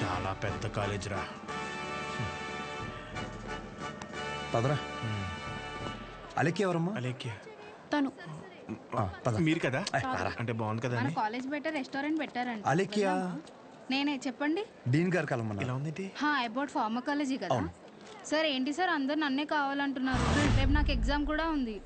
చాలా పెద్ద కాలేజ్ రా. పదరా. అలెక్కి ఎవరమ్మా? అలేఖ్య తను మీరు కదా? అంటే బాగుంది కదా మన కాలేజ్ బయట రెస్టారెంట్ పెట్టారంట. అలెక్కియా నేనే చెప్పండి. డీన్ గారు కలమన్నా. ఇలా ఉంది. అబౌట్ ఫార్మకాలజీ కదా సార్. ఏంటి సార్ అందరు నన్నే కావాలంటున్నారు? రేపు నాకు ఎగ్జామ్ కూడా ఉంది.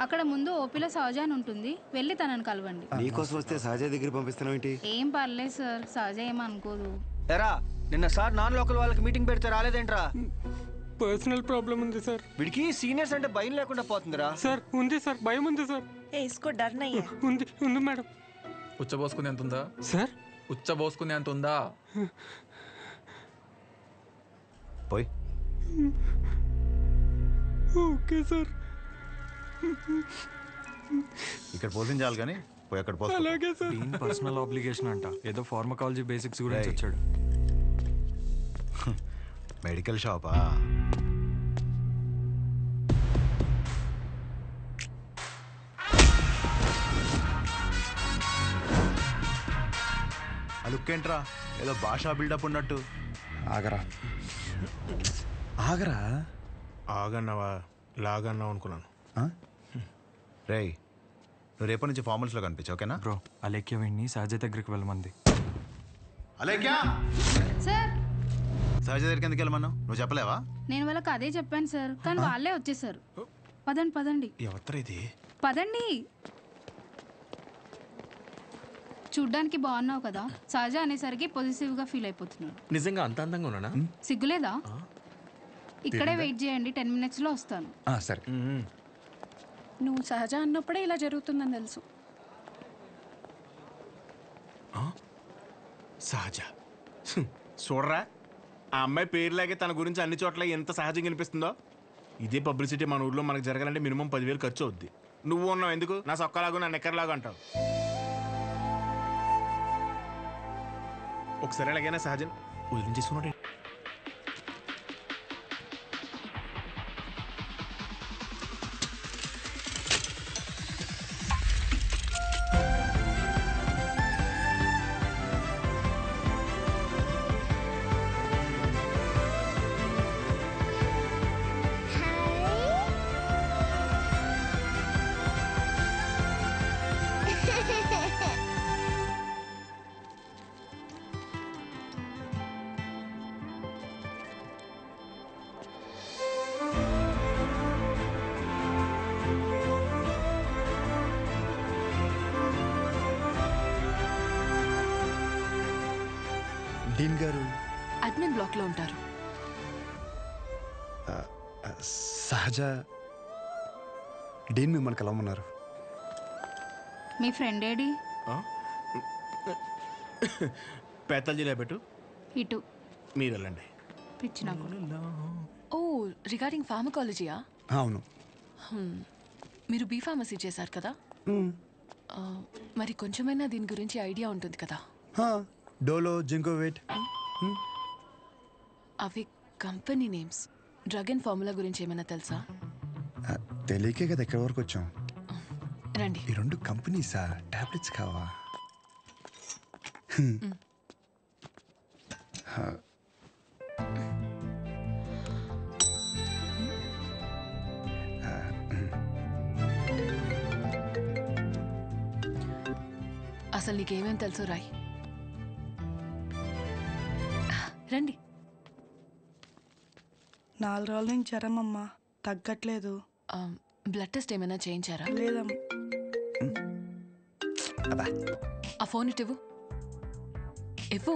అక్కడ ముందు ఓపీలో సహజ అని ఉంటుంది, వెళ్ళి తనని కలవండి. నీకోసం వస్తే సహజ దగ్గర పంపిస్తున్నావు ఏంటి? ఏం పర్లేదు సార్, సహజ ఏమనుకోదు. ఎరా నిన్న సార్ నాన్ లోకల్ వాళ్ళకి మీటింగ్ పెడితే రాలేదేంట్రా? పర్సనల్ ప్రాబ్లం ఉంది సార్. వీడికి సీనియర్స్ అంటే భయం లేకుండా పోతుందిరా. సార్ ఉంది సార్, భయం ఉంది సార్. इसको डर नहीं है. ఉంది ఉంది మేడం. ఉచ్చబోసుకునే అంత ఉందా సార్? ఉచ్చబోసుకునే అంత ఉందా? పోయి ఓకే సార్. ఇక్కడ పోషించాలి కానీ పోయి అక్కడ పోస్తా. అలాగే సార్. డీన్ పర్సనల్ ఆబ్లిగేషన్ అంట, ఏదో ఫార్మకాలజీ బేసిక్స్ గురించి వచ్చాడు. మెడికల్ షాపా? లుక్కేంట్రా ఏదో భాషా బిల్డప్ ఉన్నట్టు. ఆగరా ఆగరా. ఆగన్నావా లాగన్నావు అనుకున్నాను. రేయ్ నువ్వు రేపటి నుంచి ఫార్మల్స్లో కనిపించు, ఓకేనా? బ్రో అలేఖ్య వీడిని సహజ దగ్గరికి వెళ్ళమంది. అలేఖ్యా సార్ సహజ దగ్గరికి ఎందుకు వెళ్ళమన్నావు? నువ్వు చెప్పలేవా? నేను వాళ్ళకి అదే చెప్పాను సార్, కానీ వాళ్ళే వచ్చేసారు. పదండి పదండి ఎవరు ఇది? పదండి. చూడ్డానికి బాగున్నావు కదా, సహజ అనేసరికి పొజిటివ్ గా ఫీల్ అయిపోతున్నాడు. నిజంగా అంత అందంగా ఉన్నానా? సిగ్గులేదా? ఇక్కడే వెయిట్ చేయండి, 10 minutes లో వస్తాను. సరే. నువ్వు సహజ అన్నప్పుడే ఇలా జరుగుతుందని తెలుసు. సహజ చూడరా, ఆ అమ్మాయి పేరులాగే తన గురించి అన్ని చోట్ల ఎంత సహజంగా అనిపిస్తుందో. ఇదే పబ్లిసిటీ మన ఊర్లో మనకు జరగాలంటే మినిమం 10,000 ఖర్చు అవుద్ది. నువ్వు ఉన్నావు ఎందుకు? నా సొక్కలాగా నా నెక్కర్లాగా అంటావు. ఒకసారి ఎలాగైనా సహజన్ వదిలించేసుకున్నాడు. డీన్ గారు అడ్మిన్ బ్లాక్ లో ఉంటారు. సహజ డీన్ మిమ్మల్ని కలవమన్నారు. మీ ఫ్రెండ్ ఏడి? పేతల్జీలో పెట్టు, ఇటు మీరు వెళ్ళండి. పిచ్చిన ఓ రిగార్డింగ్ ఫార్మకాలజీయా? అవును. మీరు బీ ఫార్మసీ చేశారు కదా, మరి కొంచెమైనా దీని గురించి ఐడియా ఉంటుంది కదా. డోలో, జింకోవేట్. అవి company names. Drug and formula గురించి ఏమైనా తెలుసా? తెలియకే కదా ఎక్కడి వరకు వచ్చాం. రండి. ఈ 2 కంపెనీసా? టాబ్లెట్స్ కావా? అసలు నీకేమేం తెలుసు రాయ్. రండి. 4 రోజుల నుంచి జ్వరం అమ్మా, తగ్గట్లేదు. బ్లడ్ టెస్ట్ ఏమైనా చేయించారా? లేదమ్మా. ఆ ఫోన్ ఇటు ఇవ్వు.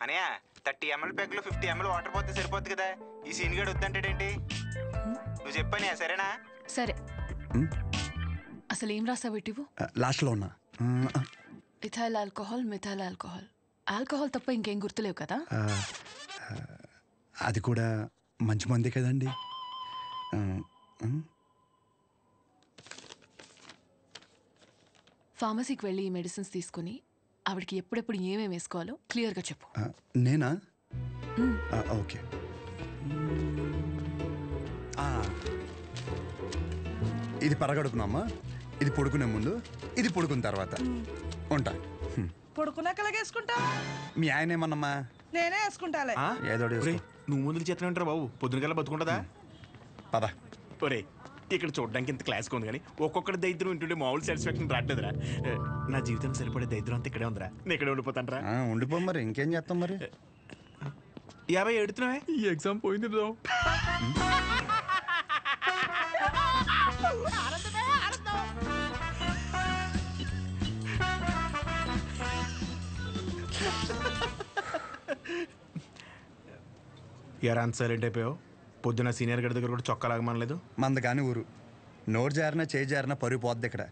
అనయా 30 ml ప్యాక్లో 50 ml వాటర్ పోతే సరిపోద్ది కదా. ఈ సీన్ గడు వద్దంటాడేంటి? నువ్వు చెప్పానయా, సరేనా? సరే. అసలు ఏం రాసావు ఇటు? లాస్ట్లో ఉన్నా. Ethyl alcohol, methyl alcohol. Alcohol తప్ప ఇంకేం గుర్తులేవు కదా? అది కూడా మంచి మందే కదండి. ఫార్మసీకి వెళ్ళి ఈ మెడిసిన్స్ తీసుకుని ఆవిడకి ఎప్పుడెప్పుడు ఏమేమి వేసుకోవాలో క్లియర్గా చెప్పు. నేనా? ఓకే. ఇది పరగడుపునమ్మా, ఇది పడుకునే ముందు, ఇది పడుకున్న తర్వాత. ఉంటా. పడుకున్నాక ఎలాగేసుకుంటా? మీ ఆయన ఏమన్నమ్మా? నేనే వేసుకుంటాలే. ఏదో ఒకటి ఒరేయ్, వేసుకో. నువ్వు ముందు చేతనే ఉంటారు బాబు, పొద్దునకల్లా బతుకుంటుందా? పద. ఒరే, ఇక్కడ చూడడానికి ఇంత క్లాస్గా ఉంది కానీ ఒక్కొక్కటి దరిద్రం వింటుంటే మామూలు సాటిస్ఫాక్షన్ రావట్లేదురా. నా జీవితం సరిపడే దరిద్రం అంతా ఇక్కడే ఉందిరా. నేను ఇక్కడే ఉండిపోతానరా. ఉండిపో మరి, ఇంకేం చేస్తాం మరి. 50 ఎడుతున్నావే. ఈ ఎగ్జామ్ పోయింది బ్రో. యారా అంత సైలెంట్ అయిపోయావు? పొద్దున సీనియర్ గడి దగ్గర కూడా చొక్కా లాగమనలేదు. మంద కానీ ఊరు నోరు జారినా చేయి జారినా పరుగు పోద్ది ఇక్కడ.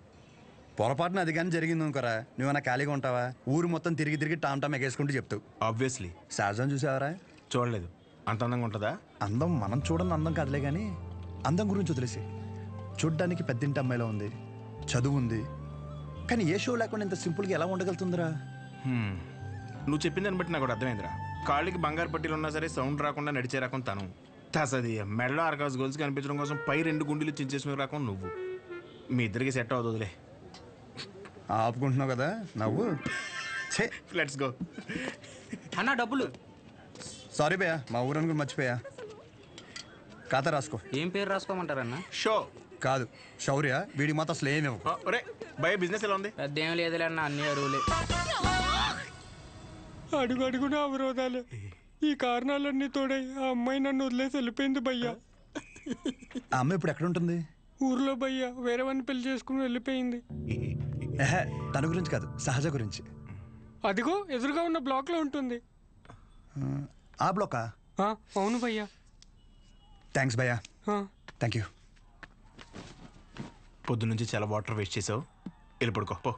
పొరపాటున అది కానీ జరిగింది అనుకోరా, నువ్వన్నా ఖాళీగా ఉంటావా? ఊరు మొత్తం తిరిగి తిరిగి టామ్ టామ్ ఎగేసుకుంటూ చెప్తావు. ఆబ్వియస్లీ. సహజం చూసావరా? చూడలేదు. అంత అందంగా ఉంటుందా? అందం మనం చూడని అందం కాదులే కానీ అందం గురించి వదిలేసి, చూడ్డానికి పెద్దింటి అమ్మాయిలో ఉంది, చదువు ఉంది, కానీ ఏ షో లేకుండా ఇంత సింపుల్గా ఎలా ఉండగలుగుతుందిరా? నువ్వు చెప్పిన దాన్ని బట్టి నాకు కూడా అర్థమైందిరా. కాళ్ళకి బంగారు పట్టీలు ఉన్నా సరే సౌండ్ రాకుండా నడిచే రకం తను. తసది మెడలో ఆర్కాస్ గోల్స్ కనిపించడం కోసం పై 2 గుండెలు చించేసిన రకం నువ్వు. మీ ఇద్దరికి సెట్ అవుతుందిలే. ఆపుకుంటున్నావు కదా నవ్వు. Let's go. అన్నా డబ్బులు. సారీ భయ్యా, మా ఊరని కూడా మర్చిపోయా. ఖాతా రాసుకో. ఏం పేరు రాసుకోమంటారన్నా? షో కాదు, శౌర్య. వీడి మాత్రం అసలు ఏమేమో. ఒరే భయ, బిజినెస్ ఎలా ఉంది? పెద్ద ఏం లేదులే అన్న, అన్ని అరువులే. అడుగు అడుగున అవరోధాలే. ఈ కారణాలన్నీ తోడై ఆ అమ్మాయి నన్ను వదిలేసి వెళ్ళిపోయింది భయ్యా. ఆ అమ్మాయి ఇప్పుడు ఎక్కడ ఉంటుంది? ఊర్లో భయ్యా వేరే వాడిని పెళ్లి చేసుకుని వెళ్ళిపోయింది. తన గురించి కాదు, సహజ గురించి. అదిగో ఎదురుగా ఉన్న బ్లాక్ లో ఉంటుంది. ఆ బ్లాకా? అవును భయ్యా. థ్యాంక్స్ భయ్యా. Thank you. పొద్దున్నుంచి చాలా వాటర్ వేస్ట్ చేసావు, వెళ్ళి పడుకో పో.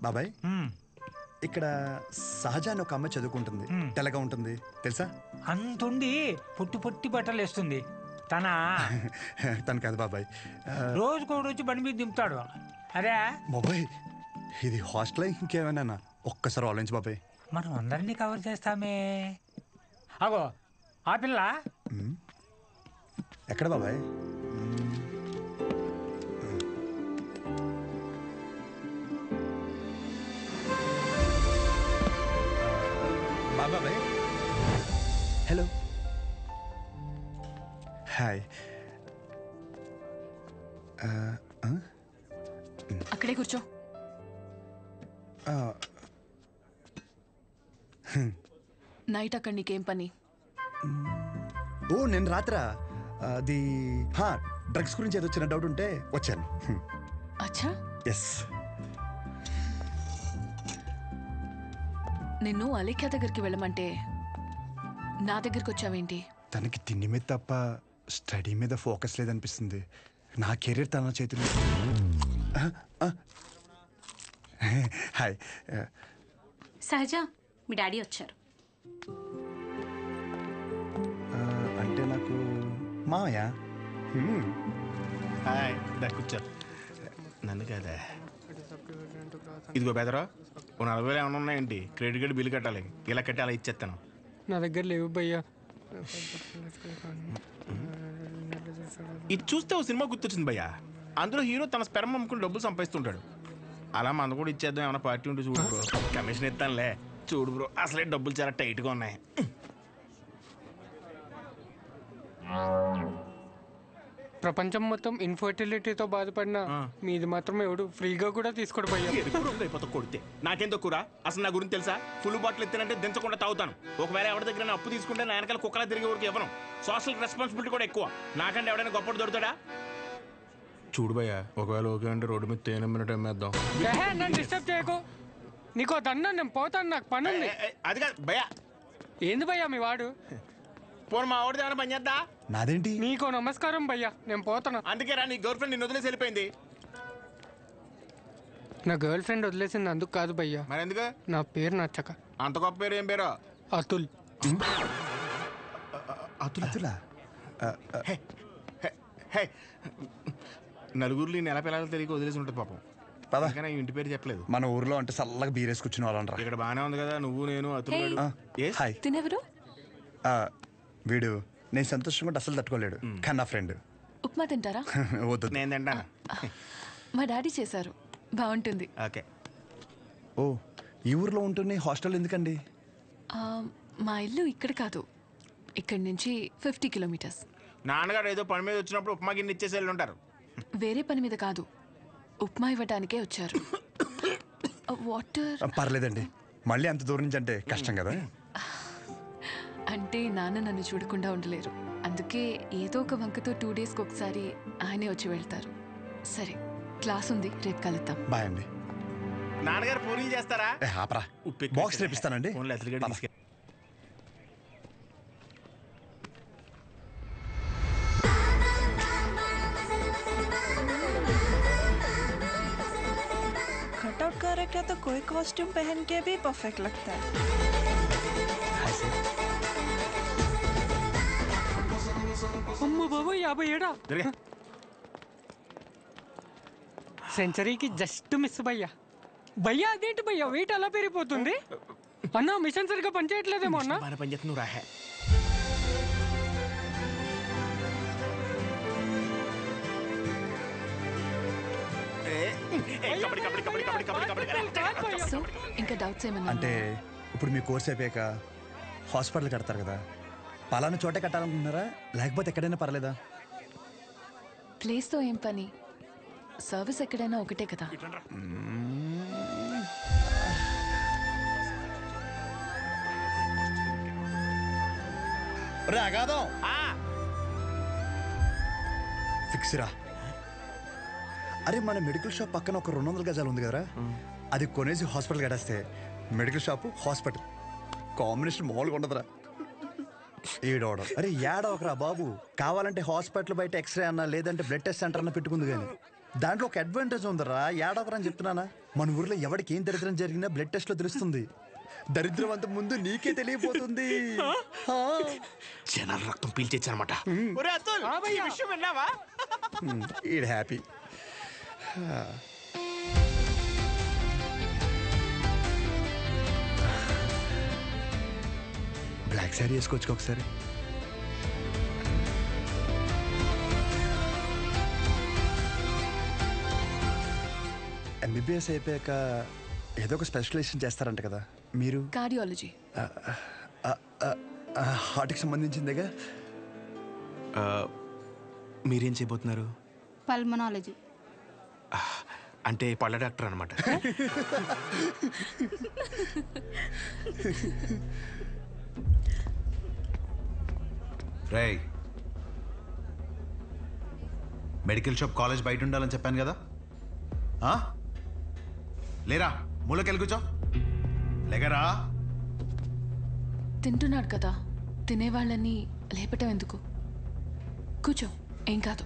బాబాయ్, ఇక్కడ సహజ అని ఒక అమ్మాయి చదువుకుంటుంది, తెల్లగా ఉంటుంది తెలుసా? అంతుండి పొట్టి పొట్టి బట్టలు వేస్తుంది. తను కాదు బాబాయ్, రోజుకో రోజు బండి మీద దింపుతాడు. అరే బాబాయ్, ఇది హాస్టల్ ఇంకేమైనా? ఒక్కసారి ఆలోచించు బాబాయ్. మనం అందరినీ కవర్ చేస్తామే. అగో ఆ పిల్ల ఎక్కడ బాబాయ్? బాబాయ్, హలో, హాయ్. అక్కడే కూర్చో. నైట్ అక్కడ నీకేం పని? ఓ నేను రాత్రా అది డ్రగ్స్ గురించి ఏదో వచ్చిన డౌట్ ఉంటే వచ్చాను. అచ్చా. ఎస్. నిన్ను అలేఖ్య దగ్గరికి వెళ్ళమంటే నా దగ్గరికి వచ్చావేంటి? తనకి తిండి మీద తప్ప స్టడీ మీద ఫోకస్ లేదనిపిస్తుంది. నా కెరీర్ తన చేతిలో. హాయ్. సహజ, మీ డాడీ వచ్చారు. అంటే నాకు మావయ్య. హాయ్, కూర్చో. నన్ను కదా. ఇదిగో బెదరా, 40,000 ఏమైనా ఉన్నాయండి? క్రెడిట్ కార్డు బిల్లు కట్టాలి. ఇలా కట్టి అలా ఇచ్చేస్తాను. నా దగ్గర లేవు భయ్యా. ఇది చూస్తే ఓ సినిమా గుర్తొచ్చింది భయ్యా. అందులో హీరో తన స్పెర్మ్ అమ్ముకుని డబ్బులు సంపాదిస్తుంటాడు. అలా మన కూడా ఇచ్చేద్దాం, ఏమైనా పార్టీ ఉంటే చూడు బ్రో. కమిషన్ ఇస్తానులే. చూడు బ్రో, అసలే డబ్బులు చాలా టైట్గా ఉన్నాయి. ప్రపంచం మొత్తం ఇన్ఫర్టిలిటీతో బాధపడిన మీది మాత్రం ఎవడు ఫ్రీగా కూడా తీసుకోడు భయ్యా. అయిపోతా కొడితే నాకేం తక్కువ? అసలు నా గురించి తెలుసా? ఫుల్ బాటిల్ ఎత్తినంటే దించకుండా తాగుతాను. ఒకవేళ ఎవరి దగ్గర అప్పు తీసుకుంటే నా వెనకాల కుక్కలా తిరిగే వరకు ఇవ్వను. సోషల్ రెస్పాన్సిబిలిటీ కూడా ఎక్కువ. నాకంటే ఎవడైనా గొప్పడు దొరుకుతాడా? చూడు భయ్యా, ఒకవేళ ఓకే అంటే రోడ్డు మీద తేనె మినిట్ అమ్మేద్దాం. నన్ను డిస్టర్బ్ చేయకు. నీకు దన్నా, నేను పోతాను, నాకు పని ఉంది. అది కాదు భయ్యా. ఏంది భయ్యా మీ వాడు? పోను మా వాడిది ఏమైనా పని చేద్దా? నాదేంటి? నీకో నమస్కారం భయ్యా, నేను పోతాను. అందుకే రా, నీ గర్ల్ ఫ్రెండ్ నిన్ను వదిలేసి వెళ్ళిపోయింది. నా గర్ల్ ఫ్రెండ్ వదిలేసింది అందుకు కాదు భయ్యా. మరి ఎందుకు? నా పేరు నచ్చక. అంత గొప్ప పేరు ఏం పేరు? అతుల్. అతులా? నలుగురిలో నెల పిల్లలు తెలియక వదిలేసి ఉంటుంది పాపం. పద. ఇంకా నా ఇంటి పేరు చెప్పలేదు. మన ఊర్లో అంటే చల్లగా బీరేసి కూర్చుని వాళ్ళనరా. ఇక్కడ బానే ఉంది కదా, నువ్వు నేను అతను. హాయ్. తినెవరు? వీడు నేను సంతోషంగా ఉంటే అసలు తట్టుకోలేడు, కానీ నా ఫ్రెండ్. ఉప్మా తింటారా? వద్దు, నేను తింటాను. మా డాడీ చేశారు, బాగుంటుంది. ఓకే. ఓ, ఈ ఊర్లో ఉంటుంది, హాస్టల్ ఎందుకండి? మా ఇల్లు ఇక్కడ కాదు, ఇక్కడి నుంచి 50 కిలోమీటర్స్. నాన్నగారు ఏదో పని మీద వచ్చినప్పుడు ఉప్మా గిన్నె ఇచ్చేసి వెళ్ళి ఉంటారు. వేరే పని మీద కాదు, ఉప్మా ఇవ్వడానికే వచ్చారు. వాటర్ పర్లేదండి, మళ్ళీ అంత దూరం నుంచి అంటే కష్టం కదా. అంటే నాన్న నన్ను చూడకుండా ఉండలేరు, అందుకే ఏదో ఒక వంకతో 2 డేస్కి ఒకసారి ఆయనే వచ్చి వెళ్తారు. సరే, క్లాస్ ఉంది, రేపు కలుద్దాం. బాయ్ అండి. నాన్నగారు పూరీలు చేస్తారా? ఆపరా, బాక్స్ రేపిస్తానండి. कटआउट कैरेक्टर तो कोई कॉस्ट्यूम पहन के भी परफेक्ट लगता है. అమ్మ బాబు 57 సెంచరీకి జస్ట్ మిస్ భయ్యా. భయ్యా అదేంటి భయ్యా వెయిట్ అలా పెరిగిపోతుంది? అన్న మిషన్ సరిగ్గా పనిచేయట్లేదేమో అన్న. పనిచేస్తుంది రాహే. సో ఇంకా డౌట్స్ ఏమన్నా? అంటే ఇప్పుడు మీ కోర్స్ అయిపోయాక హాస్పిటల్ కడతారు కదా, పలానా చోటే కట్టాలనుకుంటున్నారా లేకపోతే ఎక్కడైనా పర్లేదా? ప్లేస్తో ఏం పని, సర్వీస్ ఎక్కడైనా ఒకటే కదా. ఫిక్స్ రా. అరే, మన మెడికల్ షాప్ పక్కన ఒక 200 గజాలు ఉంది కదరా, అది కొనేసి హాస్పిటల్ కట్టేస్తే మెడికల్ షాపు హాస్పిటల్ కాంబినేషన్ మామూలుగా ఉండదురా. ఏడవడం అరే ఏడవకరా బాబు, కావాలంటే హాస్పిటల్ బయట ఎక్స్రే అన్నా లేదంటే బ్లడ్ టెస్ట్ సెంటర్ అన్న పెట్టుకుంది, కానీ దాంట్లో ఒక అడ్వాంటేజ్ ఉందరా. ఏడవకరా అని చెప్తున్నానా. మన ఊర్లో ఎవరికి ఏం దరిద్రం జరిగినా బ్లడ్ టెస్ట్ లో తెలుస్తుంది. దరిద్రం అంత ముందు నీకే తెలియపోతుంది. జనాల రక్తం పీల్చేచ్చనమాట. ఈడ్ హ్యాపీ. బ్లాక్ శారీ వేసుకోవచ్చు ఒకసారి. ఎంబీబీఎస్ అయిపోయాక ఏదో ఒక స్పెషలైజేషన్ చేస్తారంట కదా మీరు? కార్డియాలజీ. హార్ట్కి సంబంధించిందేగా. మీరేం చేయబోతున్నారు? పల్మనాలజీ. అంటే పళ్ళ డాక్టర్ అనమాట. రేయ్, మెడికల్ షాప్ కాలేజ్ బయట ఉండాలని చెప్పాను కదా, లేరా మూలకెళ్ళి కూర్చో. లేగరా. తింటున్నాడు కదా, తినేవాళ్ళని లేపటం ఎందుకు? కూర్చో, ఏం కాదు,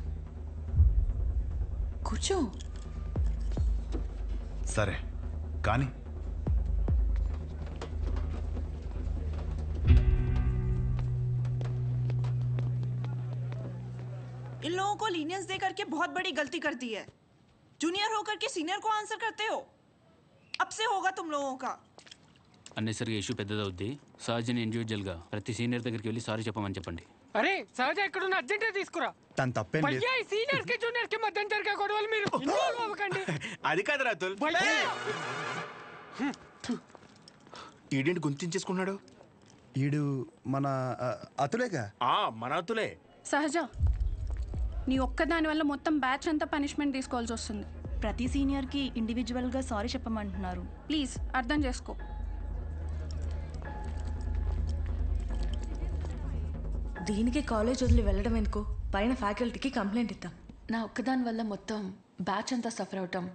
కూర్చో. సరే కానీ इन लोगों को लीनियंस दे करके बहुत बड़ी गलती कर दी है. जूनियर होकर के सीनियर को आंसर करते हो. अब से होगा तुम लोगों का. అన్నెసరిగా ఇష్యూ పెద్దదవుద్ది. సహజని ఇండివిజువల్గా ప్రతి సీనియర్ దగ్గరికి వెళ్ళి సారీ చెప్పమని చెప్పండి. అరే సహజ ఎక్కడున్న అర్జెంట్ తీసుకురా. తన తప్పేం లేదు. భయ్యా ఈ సీనియర్స్ కి జూనియర్స్ కి మధ్య జరిగే గొడవలు మీరు ఇన్వాల్వ్ అవ్వకండి. అది కాదు రాతుల్. ఈడేంటి గుంతించేసుకున్నాడు? ఈడు మన అతులేగా. మన అతులే. సహజ, నీ ఒక్కదాని వల్ల మొత్తం బ్యాచ్ అంతా పనిష్మెంట్ తీసుకోవాల్సి వస్తుంది. ప్రతి సీనియర్కి ఇండివిజువల్గా సారీ చెప్పమంటున్నారు. ప్లీజ్ అర్థం చేసుకో. దీనికి కాలేజ్ వదిలి వెళ్ళడం ఎందుకు? పైన ఫ్యాకల్టీకి కంప్లైంట్ ఇద్దాం. నా ఒక్కదాని వల్ల మొత్తం బ్యాచ్ అంతా సఫర్ అవటం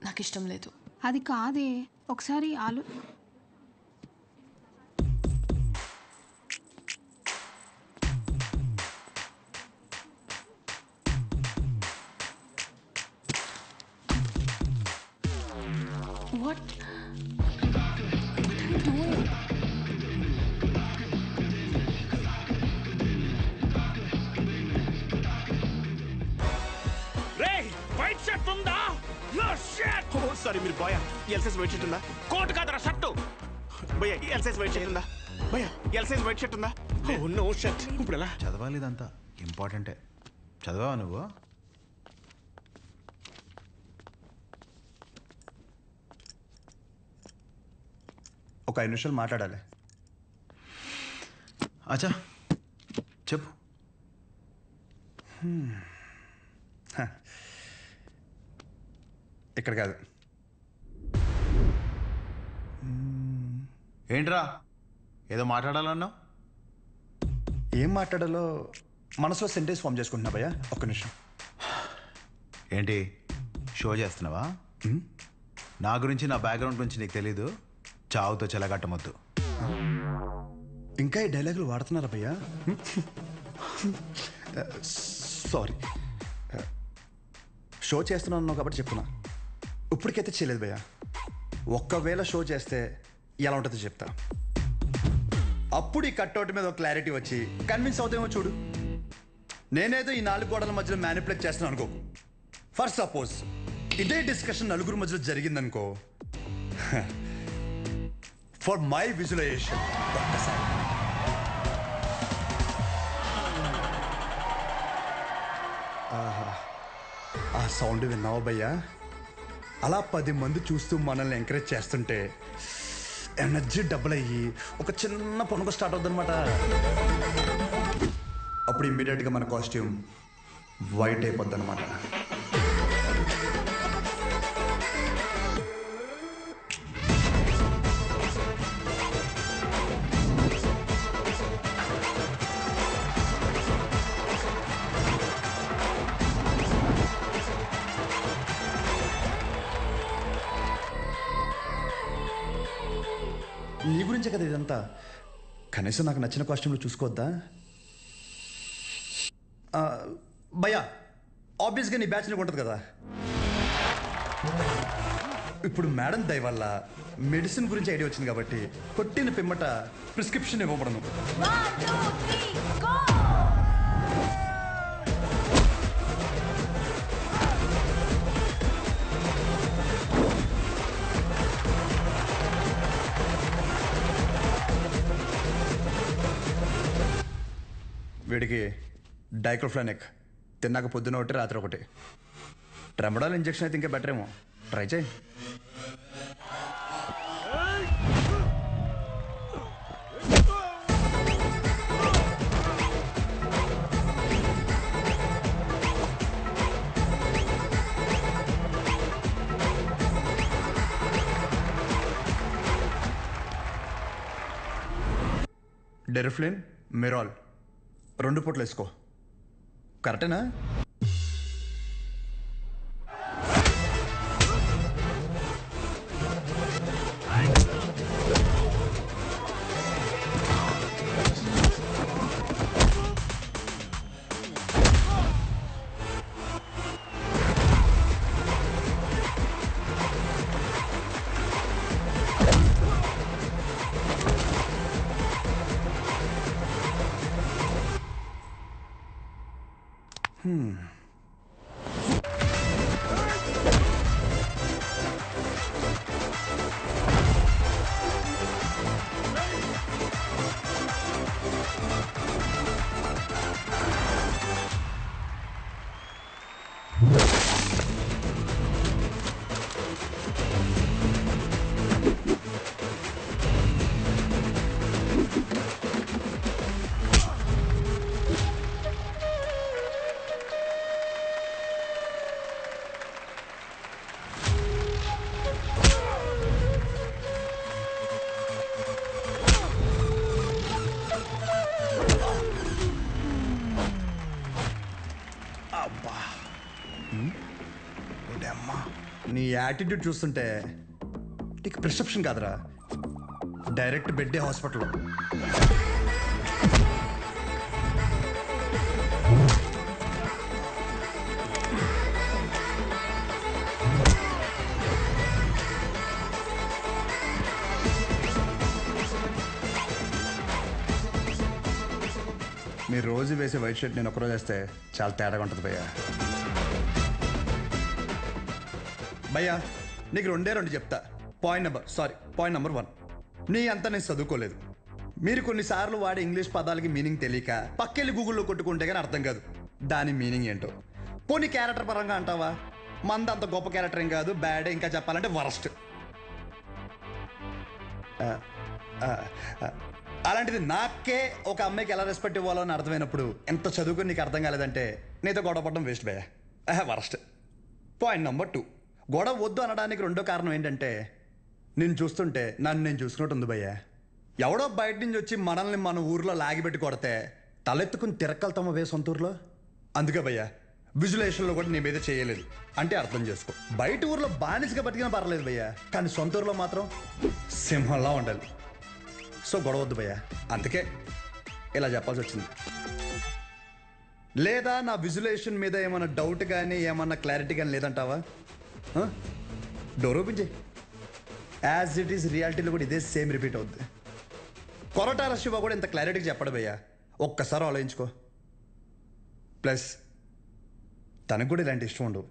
నాకు ఇష్టం లేదు. అది కాదే, ఒకసారి What? What are you doing? రేయ్, వైట్ షర్ట్ ఉందా? Yo shit! ఓ సారీ మీరు boy L size white shirt ఉందా కోట్ కాదరా షర్టు భయ్యా ఎల్ సైజ్ వైట్ షర్ట్ ఉందా భయ్యా ఎల్ సైజ్ వైట్ షర్ట్ ఉందా ఓ నో షర్ట్ ఇప్పుడు ఎలా చదవాలి ఇదంతా ఇంపార్టెంటే చదవా నువ్వు ఒక 5 నిమిషాలు మాట్లాడాలి. అచ్చా చెప్పు. ఇక్కడ కాదు. ఏంట్రా ఏదో మాట్లాడాలన్నావు? ఏం మాట్లాడాలో మనసులో సెంటెన్స్ ఫామ్ చేసుకుంటున్నా భయ్యా. ఒక్క నిమిషం. ఏంటి షో చేస్తున్నావా? నా గురించి నా బ్యాక్గ్రౌండ్ గురించి నీకు తెలీదు? చావుతో చెలగట్టమొద్దు. ఇంకా ఈ డైలాగులు వాడుతున్నారా భయ్యా? సారీ, షో చేస్తున్నాను కాబట్టి చెప్తున్నా. ఇప్పటికైతే చేయలేదు భయ్యా. ఒక్కవేళ షో చేస్తే ఎలా ఉంటుందో చెప్తా. అప్పుడు ఈ కట్అవుట్ మీద ఒక క్లారిటీ వచ్చి కన్విన్స్ అవుతామో చూడు. నేనేదో ఈ 4 గోడల మధ్యలో మ్యానిపులేట్ చేస్తున్నాను అనుకో. ఫర్ సపోజ్ ఇదే డిస్కషన్ నలుగురు మధ్యలో జరిగిందనుకో, ఫర్ మై విజువలైజేషన్ ఒక్కసారి ఆ సౌండ్ విన్నావా భయ్యా? అలా 10 మంది చూస్తూ మనల్ని ఎంకరేజ్ చేస్తుంటే ఎనర్జీ డబుల్ అయ్యి ఒక చిన్న పనుక స్టార్ట్ అవుతుంది అనమాట. అప్పుడు ఇమ్మీడియట్గా మన కాస్ట్యూమ్ వైట్ అయిపోద్ది అనమాట. నీ గురించే కదా ఇదంతా. కనీసం నాకు నచ్చిన కాస్ట్యూమ్లో చూసుకోవద్దా భయ్యా? ఆబ్వియస్గా నీ బ్యాచ్ నీకు ఉంటుంది కదా. ఇప్పుడు మేడం దయ వల్ల మెడిసిన్ గురించి ఐడియా వచ్చింది కాబట్టి కొట్టిన పిమ్మట ప్రిస్క్రిప్షన్ ఇవ్వబడను. వీడికి డైక్లోఫెనాక్ తిన్నాక పొద్దున ఒకటి రాత్రి ఒకటి. ట్రెమడాల్ ఇంజెక్షన్ అయితే ఇంకా బెటర్ ఏమో. ట్రై చేయి. డెరిఫ్లిన్, మిరాల్ 2 పూటలు వేసుకో. కరెక్టేనా? నీ యాటిట్యూడ్ చూస్తుంటే నీకు ప్రిస్క్రిప్షన్ కాదురా, డైరెక్ట్ బెడ్డే హాస్పిటల్లో. మీరు రోజు వేసే వైట్ షర్ట్ నేను ఒకరోజు వేస్తే చాలా తేడాగా ఉంటుంది భయ్యా. భయ్యా నీకు రెండు చెప్తా. పాయింట్ నెంబర్ 1, నీ అంతా నేను చదువుకోలేదు. మీరు కొన్నిసార్లు వాడే ఇంగ్లీష్ పదాలకి మీనింగ్ తెలియక పక్కెళ్ళి గూగుల్లో కొట్టుకుంటే కానీ అర్థం కాదు దాని మీనింగ్ ఏంటో. పోనీ క్యారెక్టర్ పరంగా అంటావా, మంద అంత గొప్ప క్యారెక్టర్ ఏం కాదు, బ్యాడ్, ఇంకా చెప్పాలంటే వరస్ట్. అలాంటిది నాకే ఒక అమ్మాయికి ఎలా రెస్పెక్ట్ ఇవ్వాలో అని అర్థమైనప్పుడు ఎంత చదువుకుని నీకు అర్థం కాలేదంటే నీతో గొడవ పడడం వేస్ట్ భయ్యా, వరస్ట్. పాయింట్ నెంబర్ 2, గొడవ వద్దు అనడానికి రెండో కారణం ఏంటంటే నేను చూస్తుంటే నన్ను నేను చూసుకున్నట్టు ఉంది భయ్యా. ఎవడో బయట నుంచి వచ్చి మనల్ని మన ఊర్లో లాగిపెట్టి కొడితే తలెత్తుకుని తిరక్కలుతామా వే సొంత ఊర్లో. అందుకే భయ్యా విజులేషన్లో కూడా నీ మీద చేయలేదు అంటే అర్థం చేసుకో. బయట ఊర్లో బానిసగా బతికినా పర్లేదు భయ్యా, కానీ సొంత ఊర్లో మాత్రం సింహంలా ఉండాలి. సో గొడవద్దు భయ్యా, అందుకే ఇలా చెప్పాల్సి వచ్చింది. లేదా నా విజులేషన్ మీద ఏమైనా డౌట్ కానీ ఏమన్నా క్లారిటీ కానీ లేదంటావా? డోర్ ఓపెన్ చేయి. యాజ్ ఇట్ ఈస్ రియాలిటీలో కూడా ఇదే సేమ్ రిపీట్ అవుద్ది. కొరటాల శివ కూడా ఇంత క్లారిటీగా చెప్పడు భయ్యా, ఒక్కసారి ఆలోచించుకో. ప్లస్ తనకు కూడా ఇలాంటి ఇష్టం ఉండవు.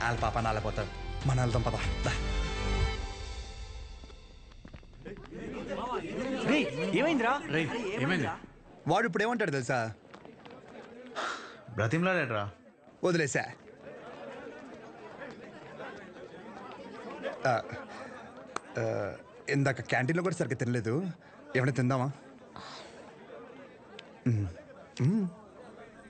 వాళ్ళ పాప నాలేపోతాడు, మన వెళ్తాం పద. ఏమైందిరా? ఏమైంది? వాడు ఇప్పుడు ఏమంటాడు తెలుసా? బ్రతిమలాడేట్రా. వదిలేసా. ఇందాక క్యాంటీన్లో కూడా సరిగ్గా తినలేదు, ఏమైనా తిందామా?